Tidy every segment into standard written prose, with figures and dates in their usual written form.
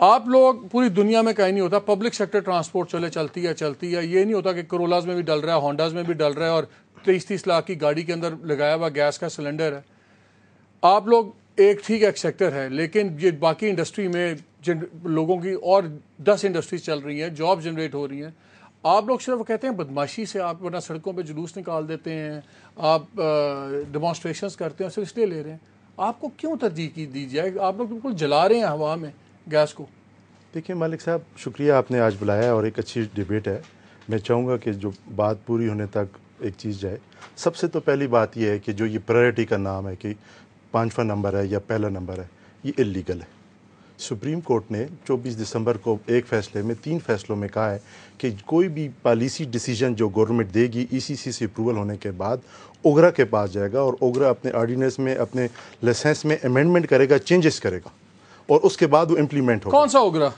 آپ لوگ پوری دنیا میں کہیں نہیں ہوتا پبلک سیکٹر ٹرانسپورٹ چلتی ہے. یہ نہیں ہوتا کہ کرولاز میں بھی ڈل رہا ہے, ہونڈاز میں بھی ڈل رہا ہے, اور 30 لاکھ کی گاڑی کے اندر لگایا ہوا گیس کا سلنڈر ہے. آپ لوگ ایک سیکٹر ہے, لیکن یہ باقی انڈسٹری میں جن لوگوں کی اور 10 انڈسٹریز چل رہی ہیں, جاب جنریٹ ہو رہی ہیں. آپ لوگ صرف کہتے ہیں بدماشی سے, آپ ورنہ سڑکوں پہ جلوس نکال دیتے ہیں, آپ ڈیمانسٹریشنز کرتے ہیں, صرف اس لیے لے رہے ہیں. آپ کو کیوں ترجیح دی جائے؟ آپ لوگ بالکل جلا رہے ہیں ہوا میں گیس کو. دیکھیں مالک صاحب, شکریہ آپ نے آج بلایا اور ایک اچھی ڈیبیٹ ہے. میں چاہوں گا کہ جو بات پوری ہونے تک ایک چیز جائے. سب سے تو پہلی بات یہ ہے کہ جو یہ پرائرٹی کا نام ہے کہ 5واں نمبر ہے یا پہلا نمبر ہے, یہ اللیگل ہے. سپریم کورٹ نے 24 دسمبر کو ایک فیصلے میں 3 فیصلوں میں کہا ہے کہ کوئی بھی پالیسی ڈیسیجن جو گورنمنٹ دے گی ای سی سی سے اپروول ہونے کے بعد اوگرا کے پاس جائے گا, اور اوگرا اپنے آرڈیننس میں اپنے لائسنس میں امینڈمنٹ کرے گا, چینجز کرے گا, اور اس کے بعد وہ امپلیمنٹ ہوگا. کون سا OGRA?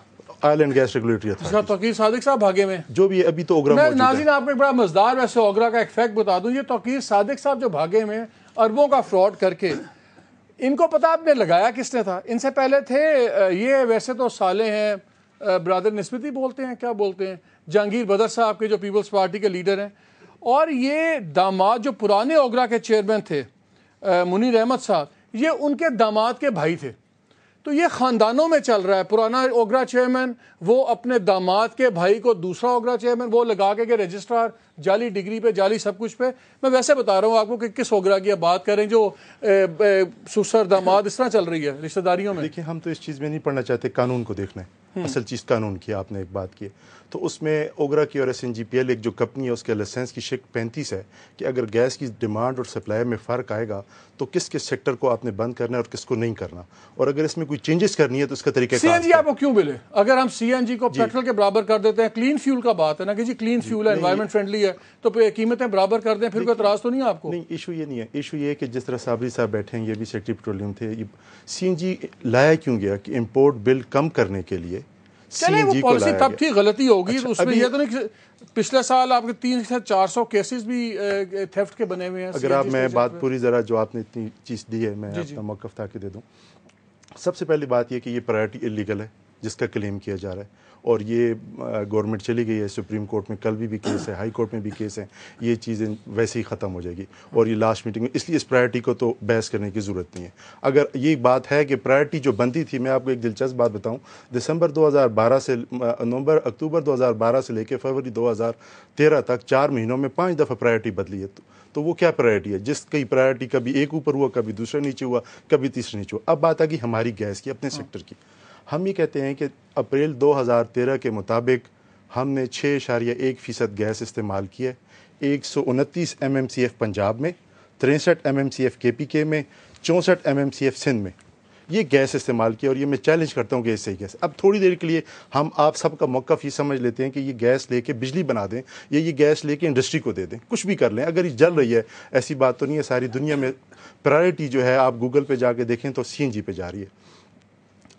Oil and gas regulatory authority. Tauqir Sadiq صاحب بھاگے میں جو بھی ابھی تو اوگرا میں موجود ہے. ناظرین آپ کو ایک بڑا مزدار ویسے اوگرا کا ایک فیکٹ بتا دوں. یہ توقیر صادق صاحب جو بھاگے میں اربوں کا فراڈ کر کے, ان کو پتا آپ نے لگایا کس نے تھا؟ ان سے پہلے تھے یہ ویسے تو صالح ہیں, برادر نسبتی بولتے ہیں, کیا بولتے ہیں, جہانگیر بدر صاحب کے جو پیپلز پارٹی کے لیڈر ہیں, اور یہ داماد جو پرانے اوگرا کے چیئرمین تھے منیر احمد صاحب, یہ ان کے داماد کے بھائی تھے. تو یہ خاندانوں میں چل رہا ہے. پرانا اوگرا چیئرمین وہ اپنے داماد کے بھائی کو دوسرا اوگرا چیئرمین وہ لگا کے رجسٹرار, جعلی ڈگری پہ, جعلی سب کچھ پہ. میں ویسے بتا رہا ہوں آپ کو کہ کس اوگرا کی بات کریں جو سسر داماد اس طرح چل رہی ہے رشتہ داریوں میں. دیکھیں ہم تو اس چیز میں نہیں پڑھنا چاہتے, قانون کو دیکھنا ہے. اصل چیز قانون کی آپ نے ایک بات کی, تو اس میں اوگرا کی اور S N G P L ایک جو کمپنی ہے اس کے لائسنس کی شک 35 ہے کہ اگر گیس کی ڈیمانڈ اور سپلائی میں فرق آئے گا تو کس کس سیکٹر کو آپ نے بند کرنا ہے اور کس کو نہیں کرنا, اور اگر اس میں کوئی چینجز کرنی ہے تو اس کا طریقہ سی این جی آپ کو کیوں ملے؟ اگر ہم سی این جی کو پیٹرول کے برابر کر دیتے ہیں, کلین فیول کا بات ہے نا کہ جی کلین فیول ہے, انوائرمنٹ فرینڈلی ہے, تو قیمتیں برابر کر دیں, پھر کوئی اعتراض تو نہیں ہے آپ کو؟ نہیں, ایشو یہ نہیں ہے. ایشو یہ ہے کہ جس طرح صابری صاحب بیٹھے ہیں, یہ بھی سیکٹری پیٹرولیم تھے, سی این جی لایا کیوں گیا کہ امپورٹ بل کم کرنے کے لیے سی این جی کو لایا گیا. تب تھی غلطی ہوگی تو اس میں یہ تو نہیں. پچھلے سال آپ کے 300-400 کیسز بھی تھیفٹ کے بنے ہوئے ہیں. اگر آپ میں بات پوری ذرا جو آپ نے اتنی چیز دی ہے میں اپنا موقف تاکہ دے دوں. سب سے پہلی بات یہ کہ یہ پرائرٹی اللیگل ہے جس کا کلیم کیا جا رہا ہے, اور یہ گورنمنٹ چلی گئی ہے سپریم کورٹ میں, کل بھی کیس ہے, ہائی کورٹ میں بھی کیس ہے. یہ چیزیں ویسے ہی ختم ہو جائے گی, اور یہ لاسٹ میٹنگ میں, اس لیے اس پرائرٹی کو تو بحث کرنے کی ضرورت نہیں ہے. اگر یہ بات ہے کہ پرائرٹی جو بنتی تھی, میں آپ کو ایک دلچسپ بات بتاؤں, دسمبر 2012 سے اکتوبر 2012 سے لے کے فروری 2013 تک 4 مہینوں میں 5 دفعہ پرائرٹی بدلی ہے. تو وہ کیا پرائرٹی ہے؟ جس کی پرائرٹی کبھی ایک اوپر ہوا, کبھی دوسرا نیچے ہوا, کبھی تیسرا نیچے ہوا. اب بات آ گئی ہماری گیس کی, اپنے سیکٹر کی. ہم یہ کہتے ہیں کہ اپریل 2013 کے مطابق ہم نے 6.1% گیس استعمال کی ہے. 129 MMCF پنجاب میں, 63 MMCF KPK میں, 64 MMCF سندھ میں یہ گیس استعمال کیا, اور یہ میں چیلنج کرتا ہوں کہ اس سے گیس. اب تھوڑی دیر کے لیے ہم آپ سب کا موقف یہ سمجھ لیتے ہیں کہ یہ گیس لے کے بجلی بنا دیں, یا یہ گیس لے کے انڈسٹری کو دے دیں, کچھ بھی کر لیں. اگر یہ جل رہی ہے, ایسی بات تو نہیں ہے. ساری دنیا میں پرائرٹی جو ہے, آپ گوگل پہ جا کے دیکھیں تو سی این جی پہ جا رہی ہے.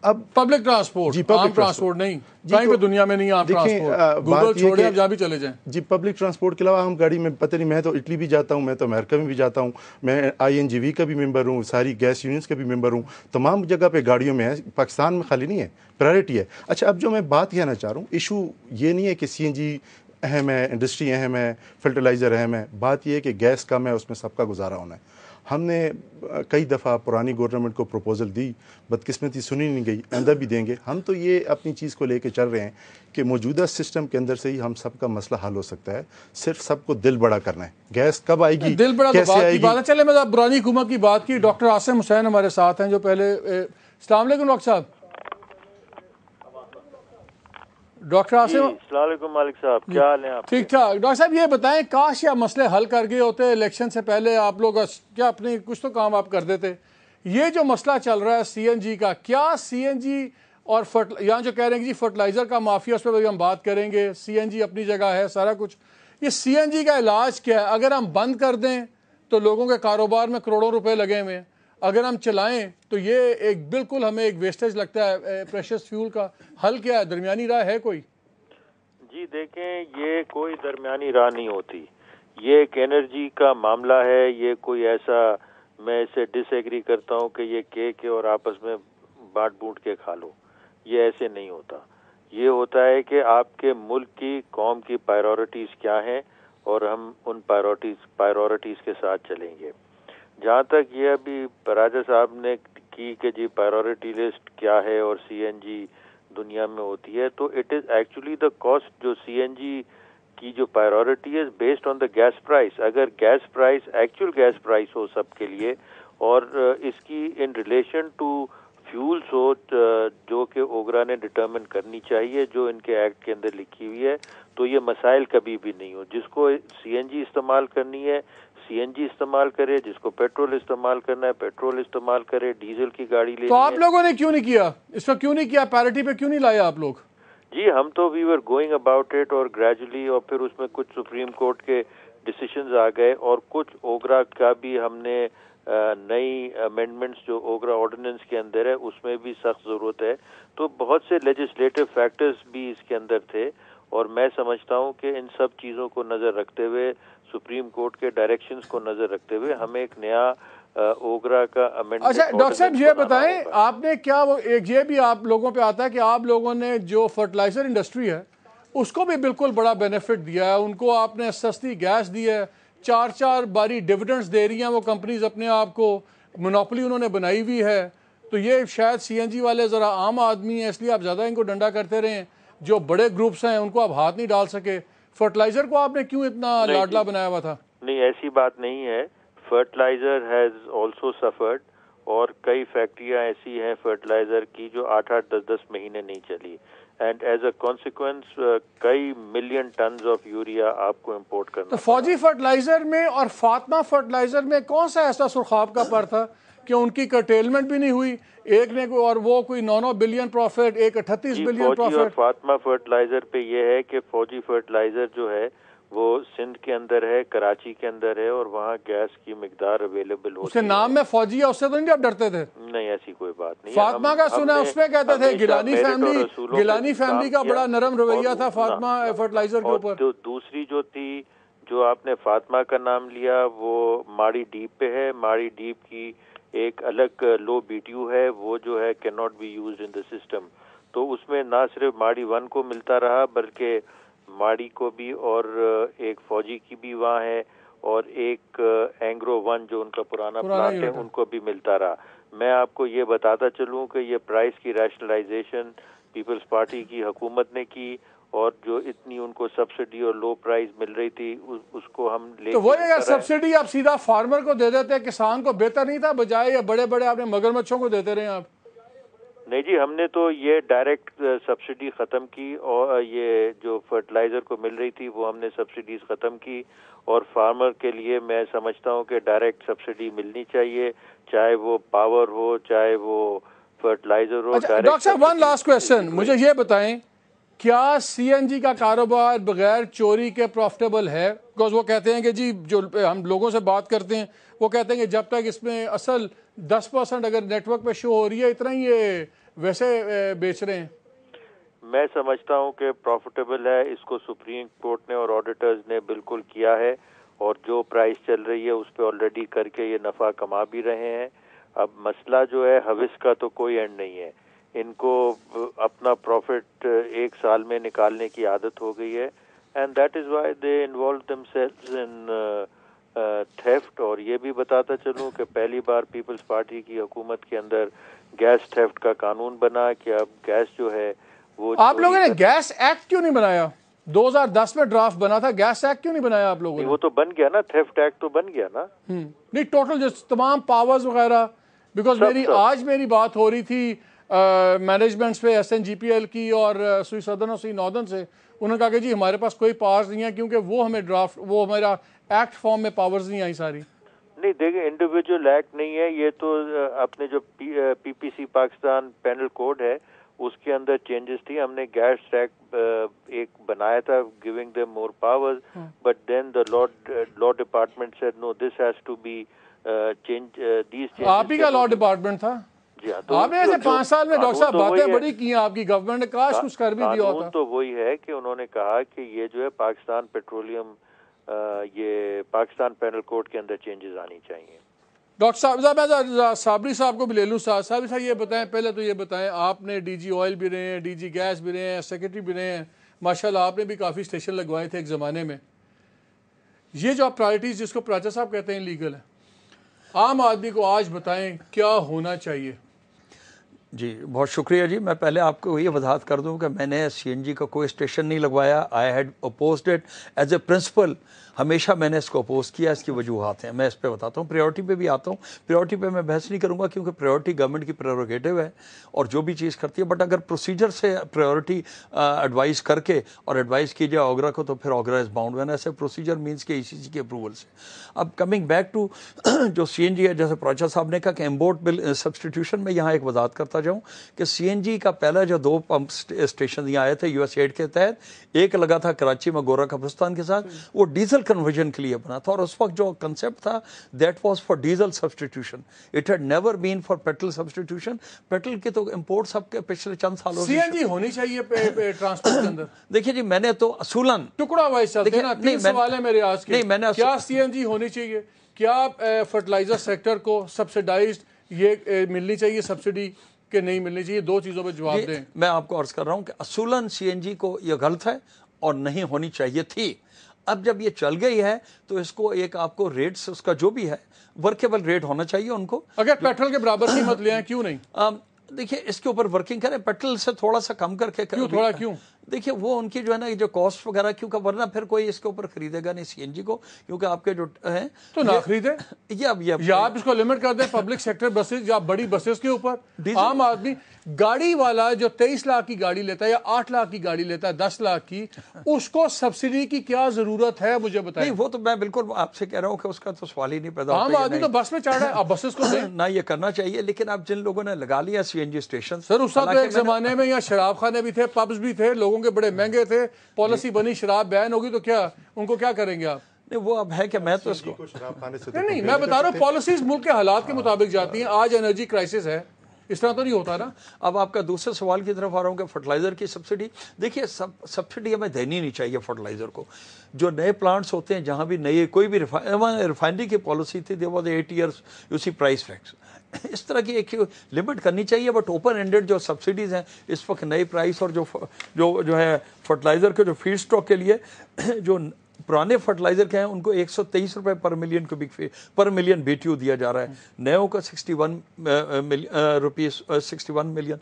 اب پبلک ٹرانسپورٹ, عام ٹرانسپورٹ نہیں, کہیں پہ دنیا میں نہیں عام ٹرانسپورٹ, گوگل چھوڑیں آپ جہاں بھی چلے جائیں. جی پبلک ٹرانسپورٹ کے علاوہ ہم گاڑی میں, پتہ نہیں, میں تو اٹلی بھی جاتا ہوں, میں تو امریکہ میں بھی جاتا ہوں, میں INGV کا بھی ممبر ہوں, ساری گیس یونینز کا بھی ممبر ہوں, تمام جگہ پہ گاڑیوں میں ہے, پاکستان میں خالی نہیں ہے, پرائرٹی ہے. اچھا, اب جو میں بات کہنا چاہ رہا ہوں, ایشو یہ نہیں ہے کہ سی این جی اہم ہے, انڈسٹری اہم ہے, فرٹیلائزر اہم ہے. بات یہ ہے کہ گیس کم ہے, اس میں سب کا گزارا ہونا ہے. ہم نے کئی دفعہ پرانی گورنمنٹ کو پروپوزل دی, بدقسمتی سنی نہیں گئی, آئندہ بھی دیں گے. ہم تو یہ اپنی چیز کو لے کے چل رہے ہیں کہ موجودہ سسٹم کے اندر سے ہی ہم سب کا مسئلہ حل ہو سکتا ہے. صرف سب کو دل بڑا کرنا ہے. گیس کب آئے گی, دل بڑا کیسے آئے گی. چلے میں پرانی حکومت کی بات کی. ڈاکٹر عاصم حسین ہمارے ساتھ ہیں جو پہلے. السلام علیکم ڈاکٹر صاحب. ڈاکٹر عاصم السلام علیکم مالک صاحب, کیا حال ہیں آپ؟ ٹھیک ٹھاک. ڈاکٹر صاحب یہ بتائیں, کاش یا مسئلے حل کر گئے ہوتے الیکشن سے پہلے, آپ لوگ کیا اپنے کچھ تو کام آپ کر دیتے. یہ جو مسئلہ چل رہا ہے سی این جی کا, کیا سی این جی اور یہاں جو کہہ رہے ہیں کہ جی فرٹیلائزر کا مافیا, اس پہ بھی ہم بات کریں گے. سی این جی اپنی جگہ ہے سارا کچھ. یہ سی این جی کا علاج کیا ہے؟ اگر ہم بند کر دیں تو لوگوں کے کاروبار میں کروڑوں روپے لگے ہوئے ہیں, اگر ہم چلائیں تو یہ ایک بالکل ہمیں ایک ویسٹیج لگتا ہے پریشس فیول کا. حل کیا ہے؟ درمیانی راہ ہے کوئی؟ جی دیکھیں, یہ کوئی درمیانی راہ نہیں ہوتی. یہ ایک انرجی کا معاملہ ہے. یہ کوئی ایسا, میں اسے ڈس ایگری کرتا ہوں کہ یہ کیک اور آپس میں بانٹ بونٹ کے کھا لو. یہ ایسے نہیں ہوتا. یہ ہوتا ہے کہ آپ کے ملک کی قوم کی پرائیورٹیز کیا ہیں اور ہم ان پرائیورٹیز کے ساتھ چلیں گے. جہاں تک یہ ابھی راجہ صاحب نے کی کہ جی پرائیورٹی لسٹ کیا ہے اور سی این جی دنیا میں ہوتی ہے, تو it is actually the cost. جو سی این جی کی جو پرائیورٹی ہے based on the gas price. اگر gas price actual gas price ہو سب کے لیے اور اس کی ان ریلیشن ٹو فیولز ہو جو کہ اوگرا نے ڈٹرمن کرنی چاہیے جو ان کے ایکٹ کے اندر لکھی ہوئی ہے, تو یہ مسائل کبھی بھی نہیں ہو. جس کو سی این جی استعمال کرنی ہے سی این جی استعمال کرے, جس کو پیٹرول استعمال کرنا ہے پیٹرول استعمال کرے, ڈیزل کی گاڑی لینی ہے. تو آپ لوگوں نے کیوں نہیں کیا اس پر, کیوں نہیں کیا پیرٹی پہ کیوں نہیں لایا آپ لوگ؟ جی ہم تو وی ور گوئنگ اباؤٹ اٹ اور گریجولی, اور پھر اس میں کچھ سپریم کورٹ کے ڈیسیشنز آ گئے اور کچھ اوگرا کا بھی ہم نے نئی امینڈمنٹس جو اوگرا آرڈیننس کے اندر ہے اس میں بھی سخت ضرورت ہے. تو بہت سے لیجسلیٹو فیکٹرز بھی اس کے اندر تھے اور میں سمجھتا ہوں کہ ان سب چیزوں کو نظر رکھتے ہوئے, سپریم کورٹ کے ڈائریکشنز کو نظر رکھتے ہوئے ہمیں ایک نیا اوگرا کا امینڈمنٹ. اچھا ڈاکٹر صاحب یہ بتائیں آپ نے کیا, وہ ایک یہ بھی آپ لوگوں پہ آتا ہے کہ آپ لوگوں نے جو فرٹیلائزر انڈسٹری ہے اس کو بھی بالکل بڑا بینیفٹ دیا ہے, ان کو آپ نے سستی گیس دی ہے, 4 باری ڈیویڈنڈز دے رہی ہیں وہ کمپنیز اپنے آپ کو, مونوپلی انہوں نے بنائی ہوئی ہے. تو یہ شاید سی این جی والے ذرا عام آدمی ہیں اس لیے آپ زیادہ ان کو ڈنڈا کرتے رہے, جو بڑے گروپس ہیں ان کو آپ ہاتھ نہیں ڈال سکے. فرٹیلائزر کو آپ نے کیوں اتنا لاڈلا بنایا ہوا تھا؟ نہیں ایسی بات نہیں ہے. فرٹیلائزر ہیز آلسو سفرڈ اور کئی فیکٹریاں ایسی ہیں فرٹیلائزر کی جو 8-8, 10-10 مہینے نہیں چلی, اینڈ ایز اے کانسیکوینس کئی ملین ٹنز آف یوریا آپ کو امپورٹ کرنا. تو فوجی فرٹیلائزر میں اور فاطمہ فرٹیلائزر میں کون سا ایسا سرخاب کا پر تھا کہ ان کی کرٹیلمنٹ بھی نہیں ہوئی, ایک نے اور وہ کوئی 9 بلین پروفٹ, ایک 38 بلین پروفٹ. اور فاطمہ فرٹیلائزر پہ یہ ہے کہ فوجی فرٹیلائزر جو ہے وہ سندھ کے اندر ہے, کراچی کے اندر ہے اور وہاں گیس کی مقدار اویلیبل ہوتی ہے. اس کے نام میں فوجی ہے, اس سے تو نہیں آپ ڈرتے تھے؟ نہیں ایسی کوئی بات نہیں. فاطمہ کا سنا اس میں کہتے تھے گیلانی فیملی کا بڑا نرم رویہ تھا فاطمہ فرٹیلائزر کے اوپر. جو دوسری جو تھی جو آپ نے فاطمہ کا نام لیا وہ ماڑی ڈیپ پہ ہے. ماڑی ڈیپ کی ایک الگ لو بی ٹی یو ہے, وہ جو ہے can not be used in the system. تو اس میں نہ صرف ماڑی 1 کو ملتا رہا بلکہ ماڑی کو بھی اور ایک فوجی کی بھی وہاں ہے اور ایک اینگرو 1 جو ان کا پرانا پلانٹ ہے ان کو بھی ملتا رہا. میں آپ کو یہ بتاتا چلوں کہ یہ پرائس کی ریشنلائزیشن پیپلز پارٹی کی حکومت نے کی اور جو اتنی ان کو سبسڈی اور لو پرائز مل رہی تھی اس کو ہم لے. تو وہ سبسڈی آپ سیدھا فارمر کو دے دیتے, کسان کو بہتر نہیں تھا بجائے یا بڑے بڑے آپ نے مگرمچھوں کو دیتے رہے آپ؟ نہیں جی ہم نے تو یہ ڈائریکٹ سبسڈی ختم کی اور یہ جو فرٹیلائزر کو مل رہی تھی وہ ہم نے سبسڈیز ختم کی اور فارمر کے لیے میں سمجھتا ہوں کہ ڈائریکٹ سبسڈی ملنی چاہیے, چاہے وہ پاور ہو چاہے وہ فرٹیلائزر ہو. ڈاکٹر صاحب ون لاسٹ کویسچن, مجھے یہ بتائیں کیا سی این جی کا کاروبار بغیر چوری کے پروفٹیبل ہے؟ بیکاز وہ کہتے ہیں کہ جی جو ہم لوگوں سے بات کرتے ہیں وہ کہتے ہیں کہ جب تک اس میں اصل 10% اگر نیٹ ورک پہ شو ہو رہی ہے اتنا ہی یہ ویسے بیچ رہے ہیں. میں سمجھتا ہوں کہ پروفٹیبل ہے. اس کو سپریم کورٹ نے اور آڈیٹرز نے بالکل کیا ہے اور جو پرائس چل رہی ہے اس پہ آلریڈی کر کے یہ نفع کما بھی رہے ہیں. اب مسئلہ جو ہے ہوس کا تو کوئی اینڈ نہیں ہے. ان کو اپنا پروفٹ 1 سال میں نکالنے کی عادت ہو گئی ہے and that is why they involve themselves in theft. اور یہ بھی بتاتا چلوں کہ پہلی بار پیپلز پارٹی کی حکومت کے اندر گیس تھیفٹ کا قانون بنا کہ اب گیس جو ہے وہ. آپ لوگوں نے گیس ایکٹ کیوں نہیں بنایا؟ 2010 میں ڈرافٹ بنا تھا, گیس ایکٹ کیوں نہیں بنایا آپ لوگوں نے؟ وہ تو بن گیا نا, تھیفٹ ایکٹ تو بن گیا نا. نہیں ٹوٹل جو تمام پاورز وغیرہ, بیکاز آج میری بات ہو رہی تھی مینجمنٹس پہ S N G P L کی اور سوئی سدرن اور سوئی ناردرن سے, انہوں نے کہا کہ جی ہمارے پاس کوئی پاورز نہیں ہے کیونکہ وہ ہمیں ڈرافٹ وہ ہمارا ایکٹ فارم میں پاورز نہیں آئی ساری. نہیں دیکھیں انڈیویجول ایکٹ نہیں ہے یہ تو اپنے جو پی پی سی پاکستان پینل کوڈ ہے اس کے اندر چینجز تھی. ہم نے گیس ایکٹ ایک بنایا تھا giving them more powers but then the law department said no this has to be change these changes. آپ ہی کا لا ڈپارٹمنٹ تھا؟ آپ نے ایسے 5 سال میں ڈاکٹر صاحب باتیں بڑی کی ہیں آپ کی گورنمنٹ نے, کاش کچھ کر بھی دیا ہوتا. تو وہی ہے کہ انہوں نے کہا کہ یہ جو ہے پاکستان پیٹرولیم یہ پاکستان پینل کوڈ کے اندر چینجز آنی چاہیے. ڈاکٹر صاحب میں صابری صاحب کو بھی لے لوں. صابری صاحب یہ بتائیں, پہلے تو یہ بتائیں, آپ نے ڈی جی آئل بھی رہے ہیں, ڈی جی گیس بھی رہے ہیں, سیکرٹری بھی رہے ہیں, ماشاءاللہ آپ نے بھی کافی اسٹیشن لگوائے تھے ایک زمانے میں. یہ جو آپ پرائرٹیز جس کو پراچا صاحب کہتے ہیں لیگل ہے, عام آدمی کو آج بتائیں کیا ہونا چاہیے. جی بہت شکریہ جی. میں پہلے آپ کو یہ وضاحت کر دوں کہ میں نے سی این جی کا کوئی اسٹیشن نہیں لگوایا. I had opposed it as a principle. ہمیشہ میں نے اس کو اپوز کیا. اس کی وجوہات ہیں, میں اس پہ بتاتا ہوں. پریورٹی پہ بھی آتا ہوں. پریورٹی پہ میں بحث نہیں کروں گا کیونکہ پریورٹی گورنمنٹ کی پریروگیٹو ہے اور جو بھی چیز کرتی ہے. بٹ اگر پروسیجر سے پریورٹی ایڈوائز کر کے اور ایڈوائز کیجیے اوگرا کو تو پھر اوگرا از باؤنڈ وین ایسے پروسیجر مینس کے ای سی جی کے اپروول سے. اب کمنگ بیک ٹو جو سی این جی ہے, جیسے پراچا صاحب نے کہا کہ امپورٹ بل سبسٹیٹیوشن میں یہاں ایک وضاحت کرتا جاؤں کہ سی این جی کا پہلا جو 2 پمپ اسٹیشن یہاں آئے تھے یو ایس ایڈ کے تحت, ایک لگا تھا کراچی میں گورا قبرستان کے ساتھ, وہ ڈیزل کنورژن کے لیے بنا تھا اور اس وقت جو کنسیپٹ تھا that was for diesel substitution. It had never been for petrol substitution. Petrol کے تو امپورٹ سب کے پچھلے چند سالوں سی این جی ہونی چاہیے ٹرانسپورٹ کے اندر. دیکھیے جی میں نے تو اصولاً ٹکڑا وائز چلتے ہیں نا. 3 سوال ہے میرے آج کے. کیا سی این جی ہونی چاہیے, کیا فرٹیلائزر سیکٹر کو سبسیڈائزڈ یہ ملنی چاہیے سبسڈی کہ نہیں ملنی چاہیے, 2 چیزوں پہ جواب دیں. میں آپ کو عرض کر رہا ہوں کہ اصولاً سی این جی کو یہ غلط ہے اور نہیں ہونی چاہیے تھی. اب جب یہ چل گئی ہے تو اس کو ایک آپ کو ریٹس اس کا جو بھی ہے ورکیبل ریٹ ہونا چاہیے ان کو. اگر پیٹرول کے برابر قیمت لے آئیں کیوں نہیں؟ دیکھیے اس کے اوپر ورکنگ کریں, پیٹرول سے تھوڑا سا کم کر کے. کیوں دیکھیے وہ ان کی جو ہے نا جو کاسٹ وغیرہ کیونکہ ورنہ پھر کوئی اس کے اوپر خریدے گا نہیں سی این جی کو, کیونکہ آپ کے جو ہیں تو نہ خریدے یا آپ اس کو لمٹ کر دیں پبلک سیکٹر بسز یا بڑی بسز کے اوپر. عام آدمی گاڑی والا جو 23 لاکھ کی گاڑی لیتا ہے یا 8 لاکھ کی گاڑی لیتا ہے 10 لاکھ کی, اس کو سبسڈی کی کیا ضرورت ہے مجھے بتائیں. نہیں وہ تو میں بالکل آپ سے کہہ رہا ہوں کہ اس کا تو سوال ہی نہیں پیدا ہوتا. عام آدمی تو بس میں چڑھ رہا ہے, آپ بسز کو دیں نہ. یہ کرنا چاہیے لیکن اب جن لوگوں نے لگا لیا سی این جی اسٹیشن. سر اس وقت ایک زمانے میں یہاں شراب خانے بھی تھے, پبز بھی تھے, لوگوں کے بڑے مہنگے تھے, پالیسی بنی شراب بین ہوگی تو کیا ان کو کیا کریں گے آپ؟ نہیں وہ اب ہے کہ میں تو اس کو نہیں میں بتا رہا ہوں پالیسیز ملک کے حالات کے مطابق جاتی ہیں. آج انرجی کرائسس ہے, اس طرح تو نہیں ہوتا نا. اب آپ کا دوسرے سوال کی طرف آ رہا ہوں کہ فرٹیلائزر کی سبسڈی. دیکھیے سبسڈی ہمیں دینی نہیں چاہیے فرٹیلائزر کو. جو نئے پلانٹس ہوتے ہیں جہاں بھی نئے کوئی بھی ریفائنری کی پالیسی تھی they was 8 years you see price fix. اس طرح کی ایک لمٹ کرنی چاہیے. بٹ اوپن اینڈیڈ جو سبسڈیز ہیں اس وقت نئی پرائس اور جو ہے فرٹیلائزر کے جو فیڈ اسٹاک کے لیے جو پرانے فرٹیلائزر کے ہیں ان کو 123 روپے per million cubic feet per million B T U دیا جا رہا ہے. نیو کا 61 ملین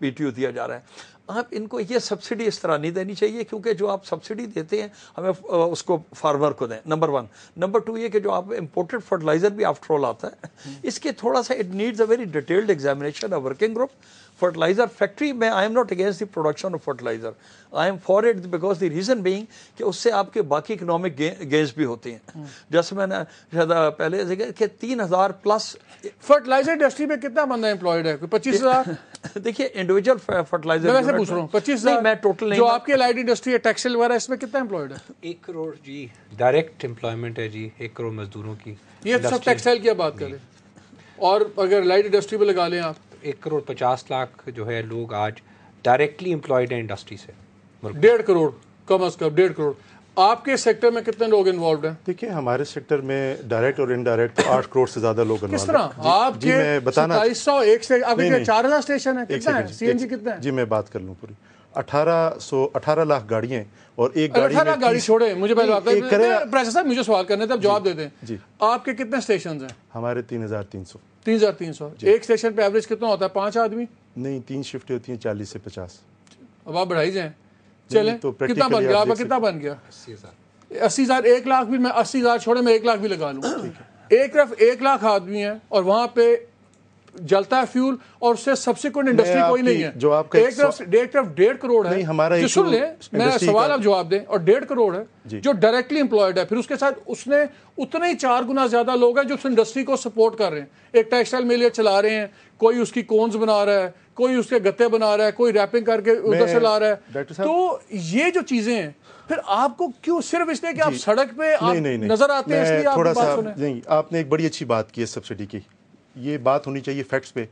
بی ٹی یو دیا جا رہا ہے. آپ ان کو یہ سبسڈی اس طرح نہیں دینی چاہیے کیونکہ جو آپ سبسڈی دیتے ہیں ہمیں اس کو فارمر کو دیں. نمبر 1. نمبر 2 یہ کہ جو آپ امپورٹڈ فرٹیلائزر بھی آفٹر آل آتا ہے اس کے تھوڑا سا it needs a very detailed examination a working group. Fertiliser factory میں I'm not against the production of fertiliser, I'm for it because the reason being کہ اس سے آپ کے باقی اکنامک گینز بھی ہوتے ہیں. جیسے میں نے شاید پہلے ذکر کہ 3000 پلس فرٹیلائزر انڈسٹری میں کتنا بندہ امپلائڈ ہے, 25,000. دیکھیے انڈیویجول فرٹیلائزر میں ویسے پوچھ رہا ہوں 25,000 میں ٹوٹل نہیں. جو آپ کی لائٹ انڈسٹری ہے ٹیکسٹائل وغیرہ اس میں کتنا امپلائڈ ہے؟ 1 کروڑ جی ڈائریکٹ امپلائمنٹ ہے جی, 1 کروڑ مزدوروں کی. یہ سب ٹیکسٹائل کی بات کریں اور اگر لائٹ انڈسٹری پہ لگا لیں آپ 1 کروڑ 50 لاکھ جو ہے لوگ آج ڈائریکٹلی امپلائڈ ہیں انڈسٹری سے. 1.5 کروڑ کم از کم 1.5 کروڑ. آپ کے سیکٹر میں کتنے لوگ انوالوڈ ہیں؟ دیکھیے ہمارے سیکٹر میں ڈائریکٹ اور انڈائریکٹ 8 کروڑ سے زیادہ لوگ کس طرح آپ کے 2700 ایک سے آپ کے 4000 اسٹیشن ہے, کتنا ہے سی این جی کتنا ہے؟ جی میں بات کر لوں پوری 18 لاکھ گاڑیاں اور ایک گاڑی 18 گاڑی چھوڑے مجھے پہلے بات پریس صاحب مجھے سوال کرنے تھے, اب جواب دے دیں. جی آپ کے کتنے اسٹیشنز ہیں؟ ہمارے 3300. 3300. ایک اسٹیشن پہ ایوریج کتنا ہوتا ہے؟ 5 آدمی؟ نہیں 3 شفٹیں ہوتی ہیں 40 سے 50. اب آپ بڑھائی جائیں. چلیں کتنا بن گیا آپ کا, کتنا بن گیا؟ 80,000. 1 لاکھ بھی میں 80,000 چھوڑے میں 1 لاکھ بھی لگا لوں. ایک طرف 1 لاکھ آدمی ہیں اور وہاں پہ جلتا ہے فیول اور اس سے سبسیکوینٹ انڈسٹری کوئی نہیں ہے. جو آپ کا ایک طرف 1.5 کروڑ ہے. ہمارا سن لیں میرا سوال آپ جواب دیں. اور 1.5 کروڑ ہے جو ڈائریکٹلی امپلائڈ ہے, پھر اس کے ساتھ اس نے اتنے ہی 4 گنا زیادہ لوگ ہیں جو اس انڈسٹری کو سپورٹ کر رہے ہیں. ایک ٹیکسٹائل میل چلا رہے ہیں, کوئی اس کی کونز بنا رہا ہے, کوئی اس کے گتے بنا رہا ہے, کوئی ریپنگ کر کے ادھر سے لا رہا ہے. تو یہ جو چیزیں ہیں پھر آپ کو کیوں صرف اس لیے کہ آپ سڑک پہ نظر آتے ہیں اس لیے آپ بات سنیں؟ نہیں, آپ نے ایک بڑی اچھی بات کی ہے سبسڈی کی. یہ بات ہونی چاہیے فیکٹس پہ,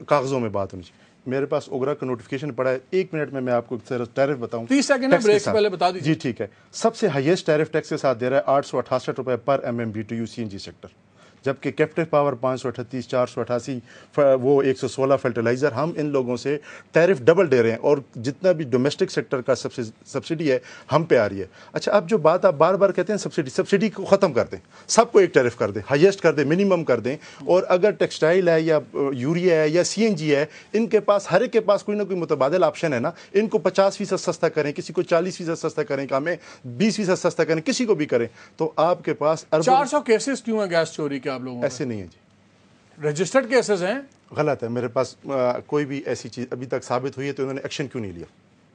کاغذوں میں بات ہونی چاہیے. میرے پاس اوگرا کا نوٹیفکیشن پڑا ہے, 1 منٹ میں آپ کو ٹیرف بتاؤں. 30 سیکنڈ میں بریک سے پہلے بتا دیجیے. جی ٹھیک ہے. سب سے ہائیسٹ ٹیرف ٹیکس کے ساتھ دے رہا ہے 868 روپے پر MM BTU CNG سیکٹر. جبکہ کیپٹیو پاور 538 488 وہ 116 فرٹیلائزر ہم ان لوگوں سے ٹیرف ڈبل دے رہے ہیں, اور جتنا بھی ڈومیسٹک سیکٹر کا سبسڈی ہے ہم پہ آ رہی ہے. اچھا اب جو بات آپ بار بار کہتے ہیں سبسڈی کو ختم کر دیں, سب کو ایک ٹیرف کر دیں, ہائیسٹ کر دیں, منیمم کر دیں, اور اگر ٹیکسٹائل ہے یا یوریا ہے یا سی این جی ہے, ان کے پاس ہر ایک کے پاس کوئی نہ کوئی متبادل آپشن ہے نا, ان کو 50% سستا کریں, کسی کو 40% سستا کریں, ہمیں 20% سستا کریں, کسی کو بھی کریں, تو آپ کے پاس 400 کیسز کیوں ہیں گیس چوری کے آپ لوگوں؟ ایسے نہیں ہے جی, رجسٹرڈ کیسز ہیں. غلط ہے, میرے پاس کوئی بھی ایسی چیز ابھی تک ثابت ہوئی ہے تو انہوں نے ایکشن کیوں نہیں لیا؟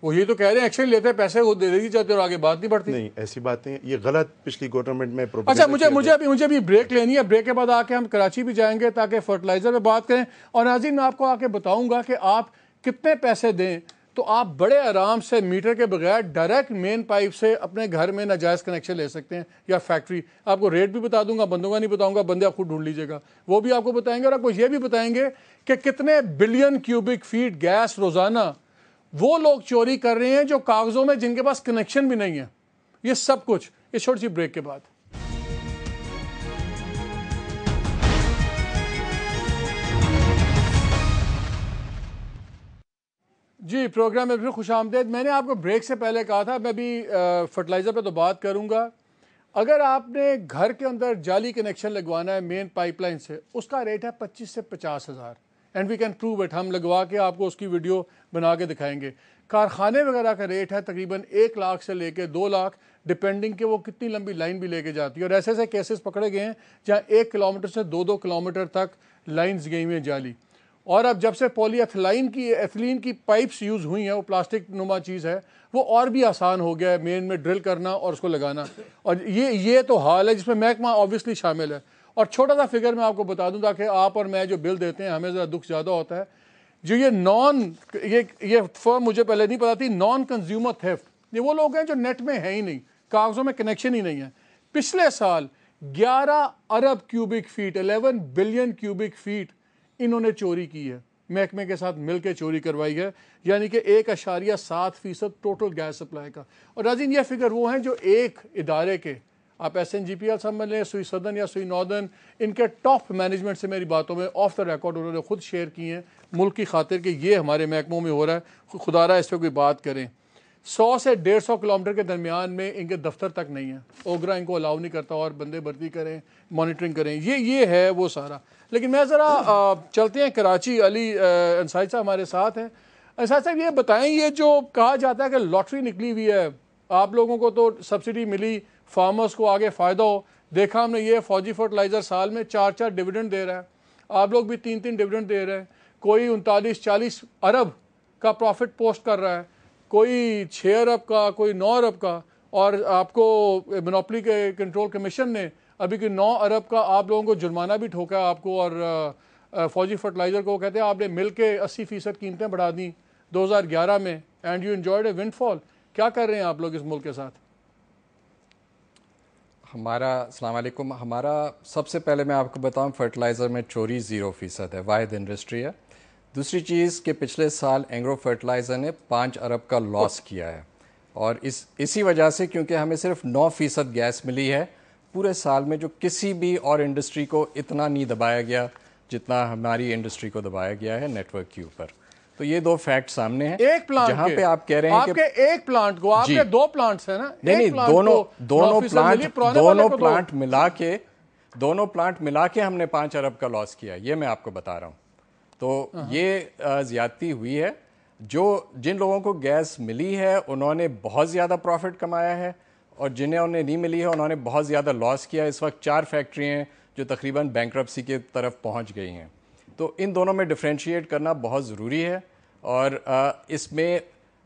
وہ یہ تو کہہ رہے ہیں ایکشن لیتے ہیں, پیسے وہ دے دی جاتے اور آگے بات نہیں بڑھتی. نہیں, ایسی باتیں یہ غلط پچھلی گورنمنٹ میں. اچھا مجھے بھی بریک لینی ہے, بریک کے بعد آ کے ہم کراچی بھی جائیں گے تاکہ فرٹیلائزر پہ بات کریں. اور ناظرین میں آپ کو آ کے بتاؤں گا کہ آپ کتنے پیسے دیں تو آپ بڑے آرام سے میٹر کے بغیر ڈائریکٹ مین پائپ سے اپنے گھر میں ناجائز کنیکشن لے سکتے ہیں, یا فیکٹری. آپ کو ریٹ بھی بتا دوں گا, بندوں کا نہیں بتاؤں گا, بندے آپ خود ڈھونڈ لیجیے گا, وہ بھی آپ کو بتائیں گے. اور آپ کو یہ بھی بتائیں گے کہ کتنے بلین کیوبک فیٹ گیس روزانہ وہ لوگ چوری کر رہے ہیں جو کاغذوں میں جن کے پاس کنیکشن بھی نہیں ہے. یہ سب کچھ اس چھوٹی سی بریک کے بعد. جی پروگرام میں پھر خوش آمدید. میں نے آپ کو بریک سے پہلے کہا تھا میں بھی فرٹیلائزر پہ تو بات کروں گا. اگر آپ نے گھر کے اندر جعلی کنیکشن لگوانا ہے مین پائپ لائن سے, اس کا ریٹ ہے 25 سے 50 ہزار. And we can prove it, ہم لگوا کے آپ کو اس کی ویڈیو بنا کے دکھائیں گے. کارخانے وغیرہ کا ریٹ ہے تقریباً 1 لاکھ سے لے کے 2 لاکھ, ڈپینڈنگ کہ وہ کتنی لمبی لائن بھی لے کے جاتی ہے. اور ایسے ایسے کیسز پکڑے گئے ہیں جہاں 1 کلومیٹر سے 2 کلومیٹر تک لائنز گئی ہوئی ہیں جعلی. اور اب جب سے پولی ایتھلین کی پائپس یوز ہوئی ہیں, وہ پلاسٹک نما چیز ہے, وہ اور بھی آسان ہو گیا ہے مین میں ڈرل کرنا اور اس کو لگانا. اور یہ تو حال ہے جس میں محکمہ آبویسلی شامل ہے. اور چھوٹا سا فگر میں آپ کو بتا دوں تاکہ آپ اور میں جو بل دیتے ہیں ہمیں ذرا دکھ زیادہ ہوتا ہے. جو یہ فرم مجھے پہلے نہیں پتا تھی, نان کنزیومر تھیفٹ, یہ وہ لوگ ہیں جو نیٹ میں ہیں ہی نہیں, کاغذوں میں کنیکشن ہی نہیں ہے. پچھلے سال 11 ارب cubic feet 11 billion cubic feet انہوں نے چوری کی ہے, محکمے کے ساتھ مل کے چوری کروائی ہے, یعنی کہ 1.7% ٹوٹل گیس سپلائی کا. اور ناظرین یہ فگر وہ ہیں جو ایک ادارے کے, آپ S N G P L سمجھ لیں, سوئی سدرن یا سوئی ناردرن, ان کے ٹاپ مینجمنٹ سے میری باتوں میں آف دا ریکارڈ انہوں نے خود شیئر کی ہیں ملک کی خاطر کہ یہ ہمارے محکموں میں ہو رہا ہے, خدا رہا اس پہ کوئی بات کریں. 100 سے 150 کلومیٹر کے درمیان میں ان کے دفتر تک نہیں ہے, اوگرا ان کو الاؤ نہیں کرتا, اور بندے بھرتی کریں, مانیٹرنگ کریں, یہ ہے وہ سارا. لیکن میں ذرا چلتے ہیں کراچی. علی انصاری صاحب ہمارے ساتھ ہیں. انصاری صاحب یہ بتائیں, یہ جو کہا جاتا ہے کہ لاٹری نکلی ہوئی ہے, آپ لوگوں کو تو سبسڈی ملی, فارمرز کو آگے فائدہ ہو, دیکھا ہم نے یہ فوجی فرٹیلائزر سال میں 4 ڈویڈنڈ دے رہا ہے, آپ لوگ بھی 3 ڈویڈنڈ دے رہے ہیں, کوئی 39-40 ارب کا پروفٹ پوسٹ کر رہا ہے, کوئی 6 ارب کا, کوئی 9 ارب کا, اور آپ کو مونوپلی کے کنٹرول کمیشن نے ابھی کہ 9 ارب کا آپ لوگوں کو جرمانہ بھی ٹھوکا آپ کو, اور فوجی فرٹیلائزر کو کہتے ہیں آپ نے مل کے 80% قیمتیں بڑھا دیں 2011 میں, اینڈ یو انجوائڈ اے ونڈ فال. کیا کر رہے ہیں آپ لوگ اس ملک کے ساتھ؟ السلام علیکم. ہمارا سب سے پہلے میں آپ کو بتاؤں فرٹیلائزر میں چوری 0% ہے, واحد انڈسٹری ہے. دوسری چیز کہ پچھلے سال اینگرو فرٹیلائزر نے 5 ارب کا لاس کیا ہے, اور اسی وجہ سے کیونکہ ہمیں صرف 9% گیس ملی ہے پورے سال میں, جو کسی بھی اور انڈسٹری کو اتنا نہیں دبایا گیا جتنا ہماری انڈسٹری کو دبایا گیا ہے نیٹ ورک کے اوپر. تو یہ 2 فیکٹ سامنے ہیں. ایک پلانٹ جہاں پہ آپ کہہ رہے ہیں کہ ایک پلانٹ کو, آپ کے 2 پلانٹس ہیں نا, نہیں دونوں پلانٹ ملا کے ہم نے 5 ارب کا لاس کیا, یہ میں آپ کو بتا رہا ہوں. تو یہ زیادتی ہوئی ہے. جن لوگوں کو گیس ملی ہے انہوں نے بہت زیادہ پروفٹ کمایا ہے, اور جنہیں نہیں ملی ہے انہوں نے بہت زیادہ لاس کیا. اس وقت 4 فیکٹری ہیں جو تقریباً بینکرپسی کی طرف پہنچ گئی ہیں. تو ان دونوں میں ڈفرینشیٹ کرنا بہت ضروری ہے. اور اس میں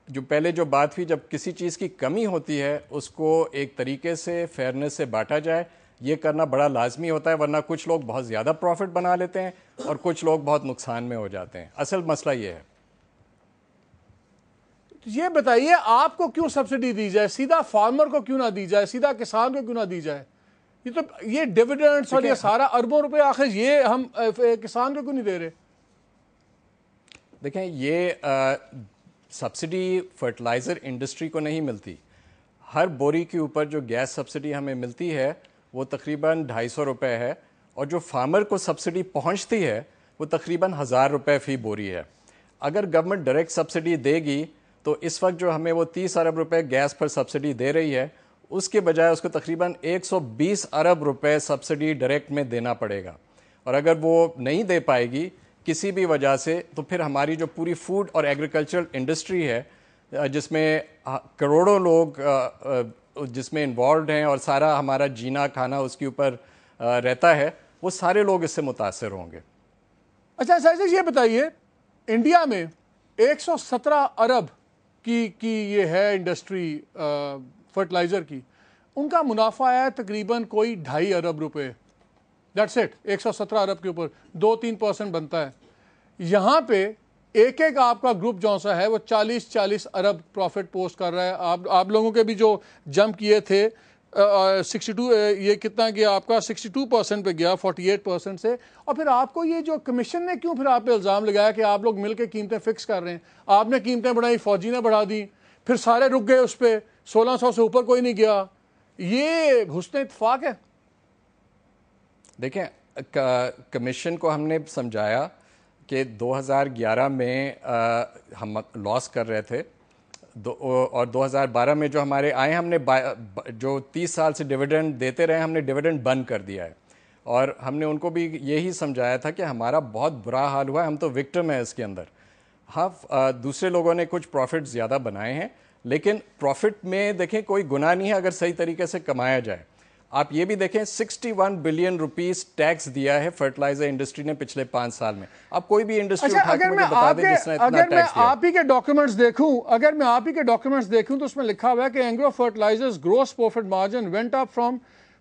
جو پہلے جو بات ہوئی, جب کسی چیز کی کمی ہوتی ہے اس کو ایک طریقے سے فیئرنیس سے بانٹا جائے, یہ کرنا بڑا لازمی ہوتا ہے, ورنہ کچھ لوگ بہت زیادہ پروفٹ بنا لیتے ہیں اور کچھ لوگ بہت نقصان میں ہو جاتے ہیں. اصل مسئلہ یہ ہے. یہ بتائیے آپ کو کیوں سبسڈی دی جائے, سیدھا فارمر کو کیوں نہ دی جائے, سیدھا کسان کو کیوں نہ دی جائے؟ یہ ڈیویڈنڈز اور یہ سارا اربوں روپے آخر یہ ہم کسان کو کیوں نہیں دے رہے؟ دیکھیں, یہ سبسڈی فرٹیلائزر انڈسٹری کو نہیں ملتی. ہر بوری کے اوپر جو گیس سبسڈی ہمیں ملتی ہے وہ تقریباً 250 روپے ہے, اور جو فارمر کو سبسڈی پہنچتی ہے وہ تقریباً 1000 روپے فی بوری ہے. اگر گورنمنٹ ڈائریکٹ سبسڈی دے گی تو اس وقت جو ہمیں وہ 30 ارب روپے گیس پر سبسڈی دے رہی ہے اس کے بجائے اس کو تقریباً 120 ارب روپے سبسڈی ڈائریکٹ میں دینا پڑے گا. اور اگر وہ نہیں دے پائے گی کسی بھی وجہ سے تو پھر ہماری جو پوری فوڈ اور ایگریکلچرل انڈسٹری ہے جس میں کروڑوں لوگ جس میں انوالوڈ ہیں اور سارا ہمارا جینا کھانا اس کے اوپر رہتا ہے, وہ سارے لوگ اس سے متاثر ہوں گے. اچھا سر یہ بتائیے, انڈیا میں 117 ارب کی یہ ہے انڈسٹری فرٹیلائزر کی, ان کا منافع ہے تقریباً کوئی 2.5 ارب روپے. That's it. 117 ارب کے اوپر 2-3% بنتا ہے. یہاں پہ ایک آپ کا گروپ جو سا ہے وہ 40 ارب پروفٹ پوسٹ کر رہا ہے. آپ لوگوں کے بھی جو جمپ کیے تھے 62, یہ کتنا گیا آپ کا 62% پہ گیا 48% سے. اور پھر آپ کو یہ جو کمیشن نے کیوں پھر آپ پہ الزام لگایا کہ آپ لوگ مل کے قیمتیں فکس کر رہے ہیں؟ آپ نے قیمتیں بڑھائی, فوجی نے بڑھا دی, پھر سارے رک گئے اس پہ, 1600 سے اوپر کوئی نہیں گیا. یہ حسن اتفاق ہے؟ دیکھیں, کمیشن کو ہم نے سمجھایا کہ 2011 میں ہم لاس کر رہے تھے اور 2012 میں جو ہمارے آئے ہم نے جو 30 سال سے ڈیویڈنڈ دیتے رہے ہم نے ڈیویڈنڈ بند کر دیا ہے. اور ہم نے ان کو بھی یہی سمجھایا تھا کہ ہمارا بہت برا حال ہوا ہے, ہم تو وکٹم ہیں اس کے اندر. ہاں دوسرے لوگوں نے کچھ پروفٹ زیادہ بنائے ہیں لیکن پروفٹ میں دیکھیں کوئی گناہ نہیں ہے اگر صحیح طریقے سے کمایا جائے. آپ یہ بھی دیکھیں 61 بلین روپیز ٹیکس دیا ہے فرٹیلائزر انڈسٹری نے پچھلے 5 سال میں. اب کوئی بھی انڈسٹری اٹھا کے مجھے بتا دے جس نے اتنا ٹیکس دیا. اگر میں آپ ہی کے ڈاکیومنٹس دیکھوں تو اس میں لکھا ہوا ہے کہ Engro fertilizers gross profit margin went up from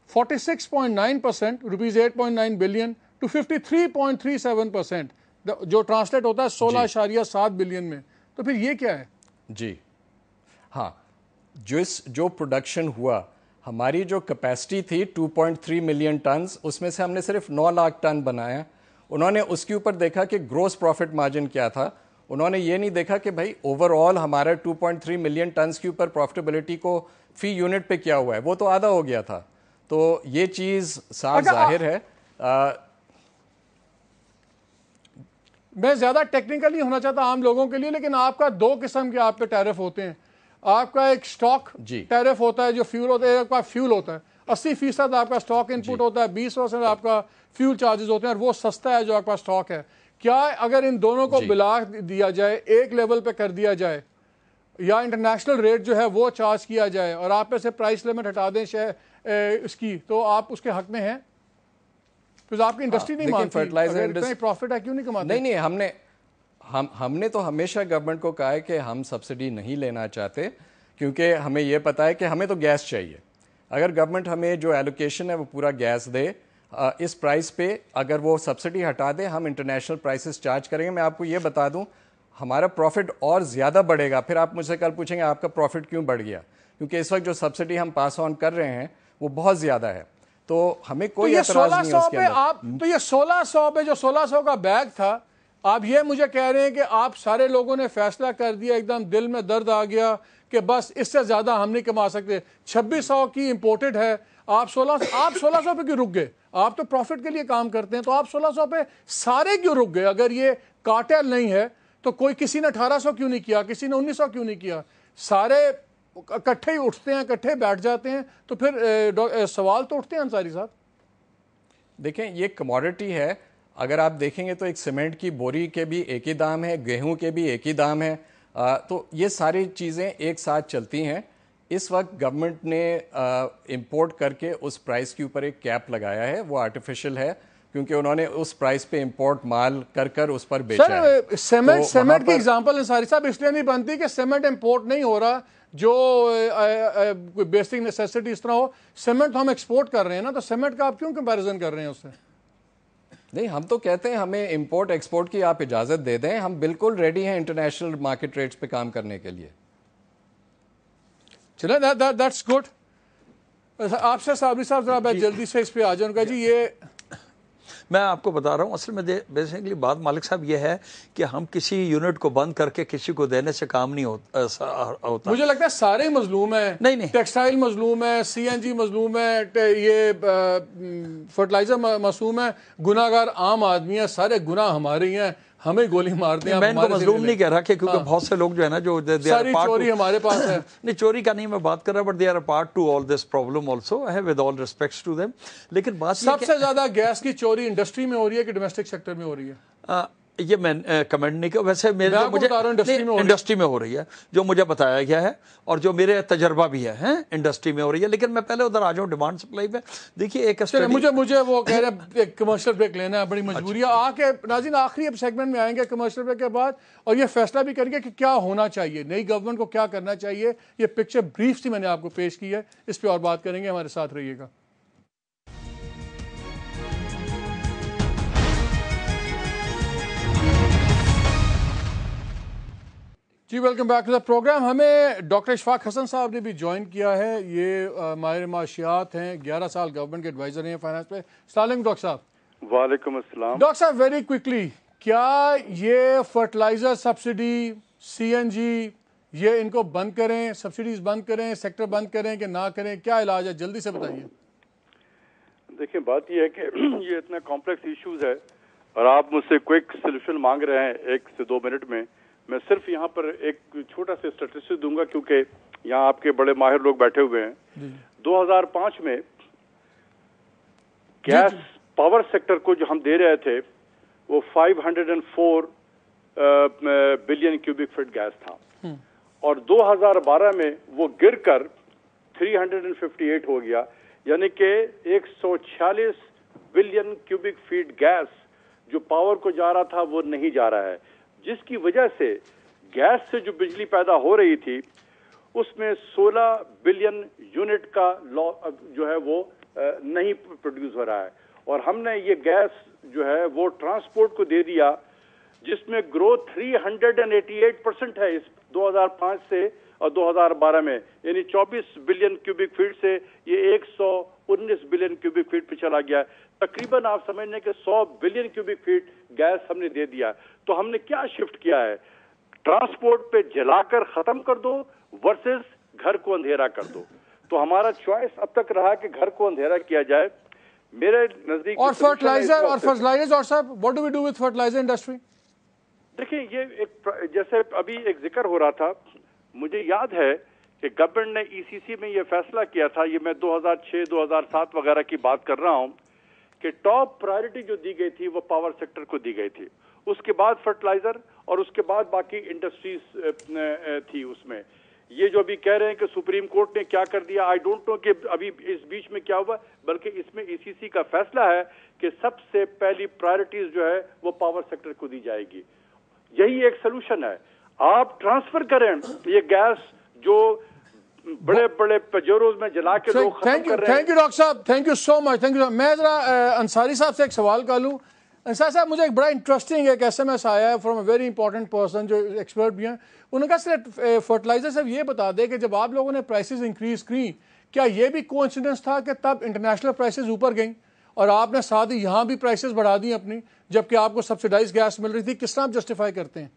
46.9% rupees 8.9 billion to 53.37%, جو ٹرانسلیٹ ہوتا ہے 16.7 بلین میں. تو پھر یہ کیا ہے؟ جی ہاں, جو پروڈکشن ہوا, ہماری جو کیپیسٹی تھی 2.3 ملین ٹنز, اس میں سے ہم نے صرف 9 لاکھ ٹن بنایا. انہوں نے اس کے اوپر دیکھا کہ گروس پروفٹ مارجن کیا تھا, انہوں نے یہ نہیں دیکھا کہ بھائی اوور آل ہمارا 2.3 ملین ٹنز کے اوپر پروفٹیبلٹی کو فی یونٹ پہ کیا ہوا ہے, وہ تو آدھا ہو گیا تھا. تو یہ چیز صاف ظاہر ہے. میں زیادہ ٹیکنیکل نہیں ہونا چاہتا عام لوگوں کے لیے, لیکن آپ کا 2 قسم کے آپ کے ٹیرف ہوتے ہیں. آپ کا ایک سٹاک ٹیرف ہوتا ہے جو فیول ہوتا ہے, ایک کا فیول ہوتا ہے. 80% آپ کا سٹاک ان پٹ ہوتا ہے, 20% آپ کا فیول چارجز ہوتے ہیں, اور وہ سستا ہے جو آپ کا سٹاک ہے. کیا اگر ان دونوں کو ملا دیا جائے, ایک لیول پہ کر دیا جائے, یا انٹرنیشنل ریٹ جو ہے وہ چارج کیا جائے اور آپ پہ سے پرائس لیمٹ ہٹا دیں اس کی, تو آپ اس کے حق میں ہیں؟ پھر آپ کی انڈسٹری نہیں مانتی, اگر اتنا ہی پروفٹ ہے کیوں نہیں کماتے؟ نہیں, ہم نے تو ہمیشہ گورنمنٹ کو کہا ہے کہ ہم سبسڈی نہیں لینا چاہتے, کیونکہ ہمیں یہ پتا ہے کہ ہمیں تو گیس چاہیے. اگر گورنمنٹ ہمیں جو ایلوکیشن ہے وہ پورا گیس دے اس پرائس پہ, اگر وہ سبسڈی ہٹا دے ہم انٹرنیشنل پرائسز چارج کریں گے. میں آپ کو یہ بتا دوں ہمارا پروفٹ اور زیادہ بڑھے گا. پھر آپ مجھ سے کل پوچھیں گے آپ کا پروفٹ کیوں بڑھ گیا, کیونکہ اس وقت جو سبسڈی ہم پاس آن کر رہے ہیں وہ بہت زیادہ ہے. تو ہمیں کوئی اعتراض نہیں ہے اس کے اندر. تو یہ 1600 پہ جو 1600 کا بیگ تھا, آپ یہ مجھے کہہ رہے ہیں کہ آپ سارے لوگوں نے فیصلہ کر دیا, ایک دم دل میں درد آ گیا کہ بس اس سے زیادہ ہم نہیں کما سکتے, 2600 کی امپورٹڈ ہے, آپ 1600 پہ کیوں رک گئے؟ آپ تو پروفٹ کے لیے کام کرتے ہیں, تو آپ 1600 پہ سارے کیوں رک گئے؟ اگر یہ کارٹیل نہیں ہے تو کوئی کسی نے 1800 کیوں نہیں کیا, کسی نے 1900 کیوں نہیں کیا؟ سارے اکٹھے ہی اٹھتے ہیں, اکٹھے بیٹھ جاتے ہیں, تو پھر سوال تو اٹھتے ہیں انصاری صاحب. دیکھیں یہ کموڈٹی ہے, اگر آپ دیکھیں گے تو ایک سیمنٹ کی بوری کے بھی ایک ہی دام ہے, گیہوں کے بھی ایک ہی دام ہے, تو یہ ساری چیزیں ایک ساتھ چلتی ہیں. اس وقت گورنمنٹ نے امپورٹ کر کے اس پرائس کے اوپر ایک کیپ لگایا ہے, وہ آرٹیفیشل ہے کیونکہ انہوں نے اس پرائس پہ امپورٹ مال کر اس پر بیچا ہے. سیمنٹ کی ایگزامپل انصاری صاحب اس لیے نہیں بنتی کہ سیمنٹ امپورٹ نہیں ہو رہا, جو بیسک نیسیسٹی اس طرح ہو. سیمنٹ ہم ایکسپورٹ کر رہے ہیں نا, تو سیمنٹ کا آپ کیوں کمپیریزن کر رہے ہیں اس سے؟ نہیں, ہم تو کہتے ہیں ہمیں امپورٹ ایکسپورٹ کی آپ اجازت دے دیں, ہم بالکل ریڈی ہیں انٹرنیشنل مارکیٹ ریٹس پہ کام کرنے کے لیے. چلیں دیٹس گڈ. آپ سے صابری صاحب ذرا میں جلدی سے اس پہ آ جاؤں گا. جی یہ میں آپ کو بتا رہا ہوں اصل میں بیسیکلی بات مالک صاحب یہ ہے کہ ہم کسی یونٹ کو بند کر کے کسی کو دینے سے کام نہیں ہوتا. مجھے لگتا ہے سارے مظلوم ہیں. نہیں ٹیکسٹائل مظلوم ہے, سی این جی مظلوم ہے, یہ فرٹیلائزر مظلوم ہے. گناہ گار عام آدمی ہیں, سارے گناہ ہمارے ہیں, ہمیں گولی مار دیں. میں ان کو مظلوم نہیں کہہ رہا کہ کیونکہ بہت سے لوگ جو ہے نا جو ساری چوری ہمارے پاس ہے. نہیں چوری کا نہیں میں بات کر رہا, but they are part to all this problem also with all respects to them. لیکن بات سب سے زیادہ گیس کی چوری انڈسٹری میں ہو رہی ہے کہ ڈومیسٹک سیکٹر میں ہو رہی ہے؟ یہ میں کمنٹ نہیں کر, ویسے انڈسٹری میں ہو رہی ہے جو مجھے بتایا گیا ہے اور جو میرے تجربہ بھی ہے انڈسٹری میں ہو رہی ہے. لیکن میں پہلے ادھر آ جاؤں ڈیمانڈ سپلائی میں. دیکھیے ایک مجھے وہ کہہ رہے ہیں ایک کمرشل بریک لینا ہے, بڑی مجبوری ہے. آ کے ناظرین آخری سیگمنٹ میں آئیں گے کمرشل بریک کے بعد, اور یہ فیصلہ بھی کریں گے کہ کیا ہونا چاہیے, نئی گورنمنٹ کو کیا کرنا چاہیے. یہ پکچر بریف سی میں نے آپ کو پیش کی ہے, اس پہ اور بات کریں گے. ہمارے ساتھ رہیے گا. جی welcome back to the programme. ہمیں ڈاکٹر اشفاق حسن صاحب نے بھی جوائن کیا ہے. یہ ماہر معاشیات ہیں, 11 سال گورنمنٹ کے ایڈوائزر ہیں فائنانس پہ. السلام علیکم ڈاکٹر صاحب. وعلیکم السلام. ڈاکٹر صاحب ویری کوئکلی, کیا یہ فرٹیلائزر سبسڈی, سی این جی, یہ ان کو بند کریں, سبسڈیز بند کریں, سیکٹر بند کریں کہ نہ کریں, کیا علاج ہے؟ جلدی سے بتائیے. دیکھیں بات یہ ہے کہ یہ اتنا کمپلیکس ایشوز ہے اور آپ مجھ سے کوئک سولوشن مانگ رہے ہیں 1 سے 2 منٹ میں. میں صرف یہاں پر ایک چھوٹا سا اسٹیٹسٹک دوں گا کیونکہ یہاں آپ کے بڑے ماہر لوگ بیٹھے ہوئے ہیں. 2005 میں گیس پاور سیکٹر کو جو ہم دے رہے تھے وہ 504 بلین کیوبک فٹ گیس تھا, اور 2012 میں وہ گر کر 358 ہو گیا, یعنی کہ 146 بلین کیوبک فیٹ گیس جو پاور کو جا رہا تھا وہ نہیں جا رہا ہے, جس کی وجہ سے گیس سے جو بجلی پیدا ہو رہی تھی اس میں 16 بلین یونٹ کا جو ہے وہ نہیں پروڈیوس ہو رہا ہے. اور ہم نے یہ گیس جو ہے وہ ٹرانسپورٹ کو دے دیا, جس میں گروتھ 388% ہے اس 2005 سے اور 2012 میں, یعنی 24 بلین کیوبک فیٹ سے یہ 119 بلین کیوبک فیٹ پہ چلا گیا. تقریباً آپ سمجھنے کہ 100 بلین کیوبک فیٹ گیس ہم نے دے دیا. تو ہم نے کیا شفٹ کیا ہے, ٹرانسپورٹ پہ جلا کر ختم کر دو ورسز گھر کو اندھیرا کر دو. تو ہمارا چوائس اب تک رہا کہ گھر کو اندھیرا کیا جائے. میرے نزدیک اور فرٹیلائزر اور صاحب what do we do with fertilizer industry? دیکھیں یہ ایک جیسے ابھی ایک ذکر ہو رہا تھا, مجھے یاد ہے کہ گورنمنٹ نے ای سی سی میں یہ فیصلہ کیا تھا, یہ میں 2006-2007 وغیرہ کی بات کر رہا ہوں, کہ ٹاپ پرائرٹی جو دی گئی تھی وہ پاور سیکٹر کو دی گئی تھی, اس کے بعد فرٹیلائزر اور اس کے بعد باقی انڈسٹریز تھی اس میں. یہ جو ابھی کہہ رہے ہیں کہ سپریم کورٹ نے کیا کر دیا, آئی ڈونٹ نو کہ ابھی اس بیچ میں کیا ہوا, بلکہ اس میں ای سی سی کا فیصلہ ہے کہ سب سے پہلی پرائرٹیز جو ہے وہ پاور سیکٹر کو دی جائے گی. یہی ایک سلوشن ہے. آپ ٹرانسفر کریں یہ گیس جو بڑے بڑے پجیروز میں جلا کے لوگ ختم کر رہے ہیں. تھینک یو ڈاکٹر صاحب, thank you so much, thank you. میں ذرا انصاری صاحب سے ایک سوال کر لوں. انصاری صاحب مجھے ایک بڑا انٹرسٹنگ ایک ایس ایم ایس آیا ہے from a very important person جو ایکسپرٹ بھی ہیں. انہوں نے کہا سر فرٹیلائزر صاحب یہ بتا دیں کہ جب آپ لوگوں نے پرائسز انکریز کی, کیا یہ بھی کوانسیڈنس تھا کہ تب انٹرنیشنل پرائسز اوپر گئیں اور آپ نے ساتھ ہی یہاں بھی پرائسز بڑھا دی اپنی, جبکہ آپ کو سبسڈائز گیس مل رہی تھی؟ کس طرح آپ جسٹیفائی کرتے ہیں؟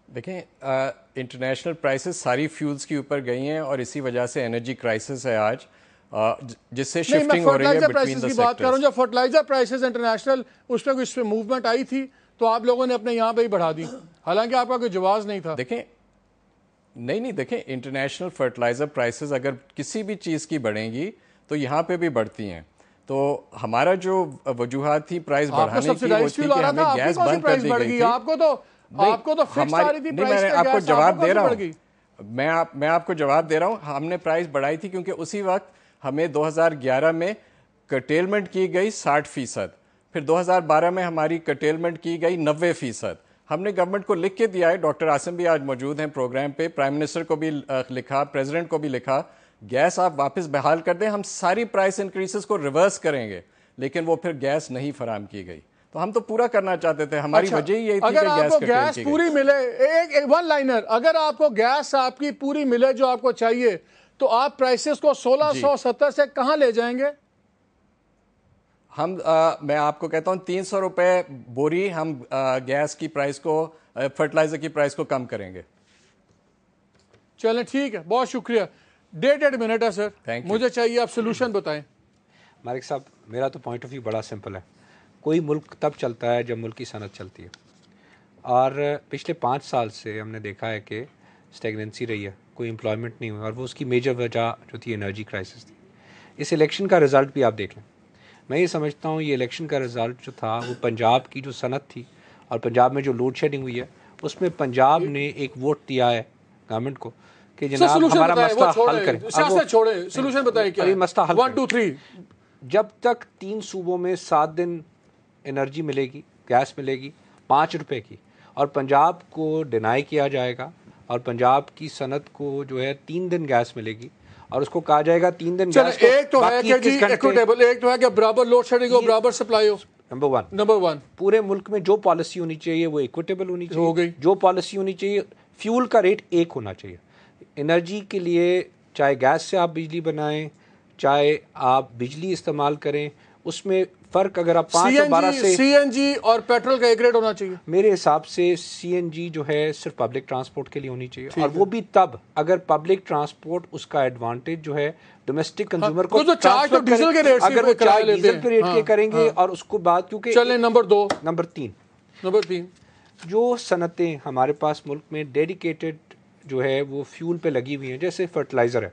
دیکھیں انٹرنیشنل پرائسز ساری فیولز کے اوپر گئی ہیں اور اسی وجہ سے انرجی کرائسس ہے آج, جس سے شفٹنگ ہو رہی ہے بٹوین دی سیکٹرز. بات کر رہا ہوں جب فرٹیلائزر پرائسز انٹرنیشنل اس پہ کچھ موومنٹ آئی تھی تو آپ لوگوں نے اپنے یہاں پہ ہی بڑھا دی, حالانکہ آپ کا کوئی جواز نہیں تھا. دیکھیں نہیں دیکھیں انٹرنیشنل فرٹیلائزر پرائسز اگر کسی بھی چیز کی بڑھیں گی تو یہاں پہ بھی بڑھتی ہیں. تو ہمارا جو وجوہات تھی پرائز بڑھانے کی وہ تھی کہ ہمیں گیس بند کر دی گئی تھی. آپ کو تو فکس آ رہی تھی پرائز. میں آپ کو جواب دے رہا ہوں, میں آپ کو جواب دے رہا ہوں. ہم نے پرائز بڑھائی تھی کیونکہ اسی وقت ہمیں 2011 میں کرٹیلمنٹ کی گئی 60%, پھر 2012 میں ہماری کرٹیلمنٹ کی گئی 90%. ہم نے گورنمنٹ کو لکھ کے دیا ہے, ڈاکٹر عاصم بھی آج موجود ہیں پروگرام پہ, پرائم منسٹر کو بھی لکھا, پریزیڈنٹ کو بھی لکھا, گیس آپ واپس بحال کر دیں, ہم ساری پرائس انکریسز کو ریورس کریں گے. لیکن وہ پھر گیس نہیں فراہم کی گئی. تو ہم تو پورا کرنا چاہتے تھے, ہماری وجہ ہی یہی تھی کہ گیس گیس پوری ملے. ایک ون لائنر, اگر آپ کو گیس آپ کی پوری ملے جو آپ کو چاہیے تو آپ پرائسز کو 1670 سے کہاں لے جائیں گے؟ میں آپ کو کہتا ہوں 300 روپے بوری ہم گیس کی پرائس کو فرٹیلائزر کی پرائس کو کم کریں گے. چلیں ٹھیک ہے, بہت شکریہ. 1.5 منٹ ہے سر, مجھے چاہیے آپ سولوشن بتائیں. مالک صاحب, میرا تو پوائنٹ آف ویو بڑا سمپل ہے. کوئی ملک تب چلتا ہے جب ملک کی صنعت چلتی ہے, اور پچھلے 5 سال سے ہم نے دیکھا ہے کہ اسٹیگننسی رہی ہے, کوئی امپلائمنٹ نہیں ہوئی, اور وہ اس کی میجر وجہ جو تھی انرجی کرائسس تھی. اس الیکشن کا رزلٹ بھی آپ دیکھ لیں. میں یہ سمجھتا ہوں یہ الیکشن کا رزلٹ جو تھا وہ پنجاب کی جو صنعت تھی اور پنجاب میں جو لوڈ شیڈنگ ہوئی ہے اس میں پنجاب نے ایک ووٹ دیا ہے گورنمنٹ کو کہ جناب ہمارا مسئلہ حل کریں. سولوشن بتائیں کیا مسئلہ حل 1 2 3. جب تک 3 صوبوں میں 7 دن انرجی ملے گی, گیس ملے گی 5 روپے کی, اور پنجاب کو ڈینائی کیا جائے گا اور پنجاب کی صنعت کو جو ہے 3 دن گیس ملے گی اور اس کو کہا جائے گا 3 دن گیس, ایک تو ہے کہ جی ایکوٹیبل, ایک تو ہے کہ برابر لوڈ شیڈنگ ہو, برابر سپلائی ہو. نمبر 1 پورے ملک میں جو پالیسی ہونی چاہیے وہ ایکوٹیبل ہونی چاہیے. ہو گئی. جو پالیسی ہونی چاہیے, فیول کا ریٹ ایک ہونا چاہیے. انرجی کے لیے چاہے گیس سے آپ بجلی بنائیں, چاہے آپ بجلی استعمال کریں, اس میں فرق اگر آپ 5 اور 12 سے سی این جی اور پیٹرول کا ایک ریٹ ہونا چاہیے. میرے حساب سے سی این جی جو ہے صرف پبلک ٹرانسپورٹ کے لیے ہونی چاہیے, اور وہ بھی تب اگر پبلک ٹرانسپورٹ اس کا ایڈوانٹیج جو ہے ڈومیسٹک کنزیومر کو چارج تو ڈیزل کے ریٹ اگر وہ چارج ڈیزل کے ریٹ کے کریں گے, اور اس کو بعد کیونکہ چلیں نمبر 3 جو صنعتیں ہمارے پاس ملک میں ڈیڈیکیٹڈ جو ہے وہ فیول پہ لگی ہوئی ہیں, جیسے فرٹیلائزر ہے,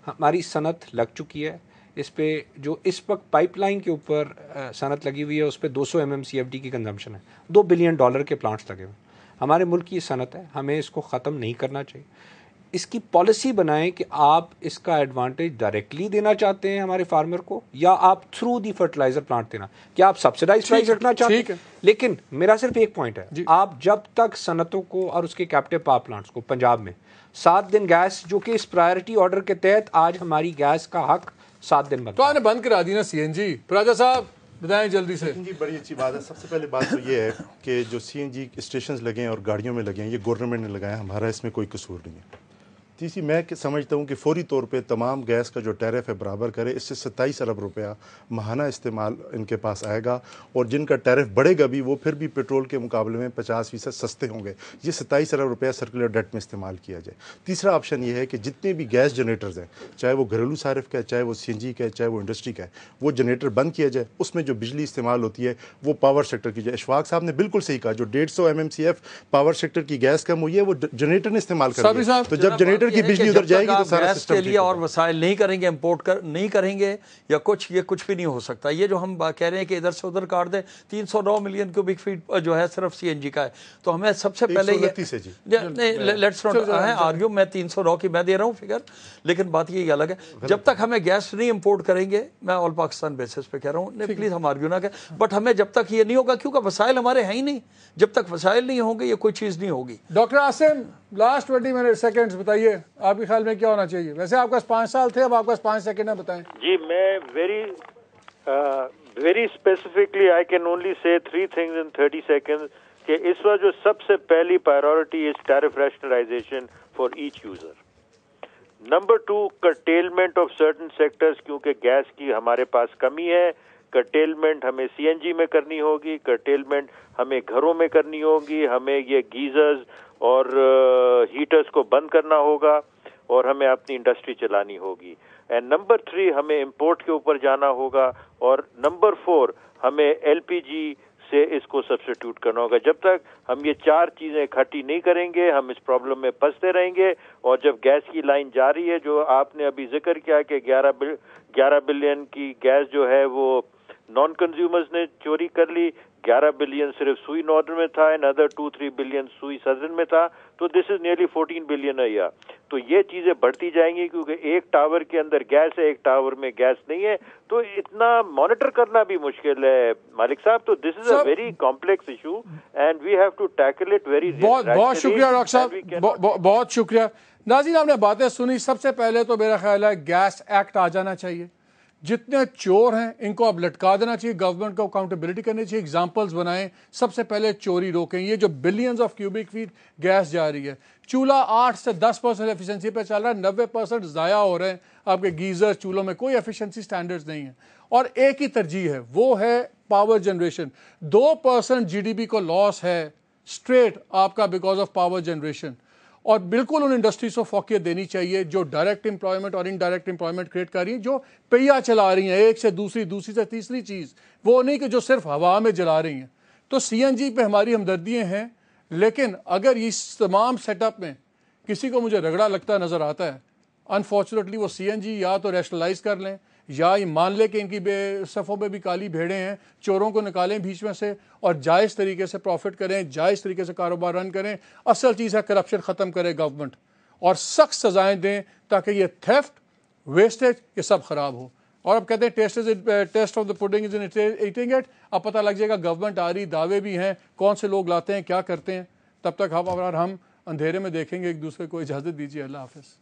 ہماری صنعت لگ چکی ہے اس پہ. جو اس وقت پائپ لائن کے اوپر صنعت لگی ہوئی ہے اس پہ 200 MMCFD کی کنزمپشن ہے, $2 بلین کے پلانٹس لگے ہوئے ہیں. ہمارے ملک کی یہ صنعت ہے, ہمیں اس کو ختم نہیں کرنا چاہیے. اس کی پالیسی بنائیں کہ آپ اس کا ایڈوانٹیج ڈائریکٹلی دینا چاہتے ہیں ہمارے فارمر کو, یا آپ تھرو دی فرٹیلائزر پلانٹ دینا, کیا آپ سبسڈائز پرائز رکھنا چاہتے ہیں. لیکن میرا صرف ایک پوائنٹ ہے, آپ جب تک صنعتوں کو اور اس کے کیپٹیو پاور پلانٹس کو پنجاب میں 7 دن گیس, جو کہ اس پرائرٹی آرڈر کے تحت آج ہماری گیس کا حق 7 دن تو آپ نے بند کرا دی نا سی این جی. راجا صاحب بتائیں جلدی سے. جی بڑی اچھی بات ہے. سب سے پہلے بات تو یہ ہے کہ جو سی این جی اسٹیشنز لگے ہیں اور گاڑیوں میں لگے ہیں یہ گورنمنٹ نے لگایا, ہمارا اس میں کوئی قصور نہیں ہے. تیسری میں سمجھتا ہوں کہ فوری طور پہ تمام گیس کا جو ٹیرف ہے برابر کرے, اس سے 27 ارب روپیہ ماہانہ استعمال ان کے پاس آئے گا, اور جن کا ٹیرف بڑھے گا بھی وہ پھر بھی پیٹرول کے مقابلے میں 50% سستے ہوں گے. یہ 27 ارب روپیہ سرکولر ڈیٹ میں استعمال کیا جائے. تیسرا آپشن یہ ہے کہ جتنے بھی گیس جنریٹرز ہیں, چاہے وہ گھریلو صارف کا ہے, چاہے وہ سی این جی کا ہے, چاہے وہ انڈسٹری کا ہے, وہ جنریٹر بند کیا جائے. اس میں جو بجلی استعمال ہوتی ہے وہ پاور سیکٹر کی جائے. اشفاق صاحب نے بالکل صحیح کہا, جو 150 MMCF پاور سیکٹر کی گیس کم ہوئی ہے وہ جنریٹر نے استعمال کر لیا. تو جب جنریٹر کی بجلی ادھر جائے گیس کے لیے اور وسائل نہیں کریں گے, امپورٹ نہیں کریں گے یا یہ کچھ بھی نہیں ہو سکتا. یہ جو ہم کہہ رہے ہیں کہ ادھر سے ادھر کاٹ دیں, 309 ملین کیوبک فیٹ جو ہے صرف سی این جی کا ہے, تو ہمیں سب سے پہلے لیٹس ناٹ آرگیو, میں 309 کی میں دے رہا ہوں فگر, لیکن بات یہ الگ ہے. جب تک ہمیں گیس نہیں امپورٹ کریں گے, میں آل پاکستان بیسس پہ کہہ رہا ہوں, پلیز ہم آرگیو نہ کریں, بٹ ہمیں جب تک یہ نہیں ہوگا, کیونکہ وسائل ہمارے ہیں ہی نہیں, جب تک وسائل نہیں ہوں گے یہ کوئی چیز نہیں ہوگی. ڈاکٹر عاصم لاسٹ 20 سیکنڈز بتائیے آپ کے خیال میں کیا ہونا چاہیے. ویسے آپ کے پاس 5 سال تھے, اب آپ کے پاس 5 سیکنڈ ہیں, بتائیں. جی میں very specifically I can only سے 3 things in 30 seconds کہ اس وقت جو سب سے پہلی priority is tariff rationalisation for each user. نمبر 2 کرٹیلمنٹ آف سرٹن سیکٹرز, کیونکہ گیس کی ہمارے پاس کمی ہے. کرٹیلمنٹ ہمیں سی این جی میں کرنی ہوگی, کرٹیلمنٹ ہمیں گھروں میں کرنی ہوگی, ہمیں یہ گیزرز اور ہیٹرز کو بند کرنا ہوگا, اور ہمیں اپنی انڈسٹری چلانی ہوگی. اینڈ نمبر 3 ہمیں امپورٹ کے اوپر جانا ہوگا, اور نمبر 4 ہمیں ایل پی جی سے اس کو سبسٹیٹیوٹ کرنا ہوگا. جب تک ہم یہ 4 چیزیں اکٹھی نہیں کریں گے ہم اس پرابلم میں پھنستے رہیں گے. اور جب گیس کی لائن جاری ہے, جو آپ نے ابھی ذکر کیا کہ 11 بلین کی گیس جو ہے وہ نان کنزیومرز نے چوری کر لی, 11 بلین صرف سوئی نارڈر میں تھا, another 2-3 بلین سوئی سدرن میں تھا, تو this is nearly 14 billion year. تو یہ چیزیں بڑھتی جائیں گی, کیونکہ ایک ٹاور کے اندر گیس ہے, ایک ٹاور میں گیس نہیں ہے, تو اتنا مانیٹر کرنا بھی مشکل ہے مالک صاحب. تو this is a very complex issue and we have to tackle it very. بہت شکریہ ڈاکٹر صاحب, بہت شکریہ. ناظرین آپ نے باتیں سنی. سب سے پہلے تو میرا خیال ہے گیس ایکٹ آ جانا چاہیے. جتنے چور ہیں ان کو اب لٹکا دینا چاہیے, گورنمنٹ کو اکاؤنٹیبلٹی کرنی چاہیے, ایگزامپلز بنائیں. سب سے پہلے چوری روکیں. یہ جو billions of cubic feet gas جا رہی ہے, چولہا 8 سے 10% ایفیشنسی پہ چل رہا ہے, 90% ضائع ہو رہے ہیں. آپ کے گیزر چولہوں میں کوئی ایفیشنسی سٹینڈرڈز نہیں ہیں، اور ایک ہی ترجیح ہے، وہ ہے power generation. 2% G D P کو لاس ہے اسٹریٹ آپ کا بیکاز آف پاور جنریشن. اور بالکل ان انڈسٹریز کو فوقیت دینی چاہیے جو ڈائریکٹ امپلائمنٹ اور انڈائریکٹ امپلائمنٹ کریٹ کر رہی ہیں، جو پہیا چلا رہی ہیں ایک سے دوسری، دوسری سے تیسری چیز، وہ نہیں کہ جو صرف ہوا میں جلا رہی ہیں. تو سی این جی پہ ہماری ہمدردیاں ہیں، لیکن اگر اس تمام سیٹ اپ میں کسی کو مجھے رگڑا لگتا نظر آتا ہے، انفارچونیٹلی وہ سی این جی یا تو ریشنلائز کر لیں یا یہ مان لے کہ ان کی صفوں پہ بھی کالی بھیڑیں ہیں، چوروں کو نکالیں بیچ میں سے اور جائز طریقے سے پروفٹ کریں، جائز طریقے سے کاروبار رن کریں. اصل چیز ہے کرپشن ختم کرے گورنمنٹ اور سخت سزائیں دیں تاکہ یہ تھیفٹ، ویسٹیج، یہ سب خراب ہو. اور اب کہتے ہیں test of the pudding is in eating it. اب پتہ لگ جائے گا گورنمنٹ آ رہی، دعوے بھی ہیں، کون سے لوگ لاتے ہیں، کیا کرتے ہیں. تب تک ہم اندھیرے میں دیکھیں گے ایک دوسرے کو. اجازت دیجیے، اللہ حافظ.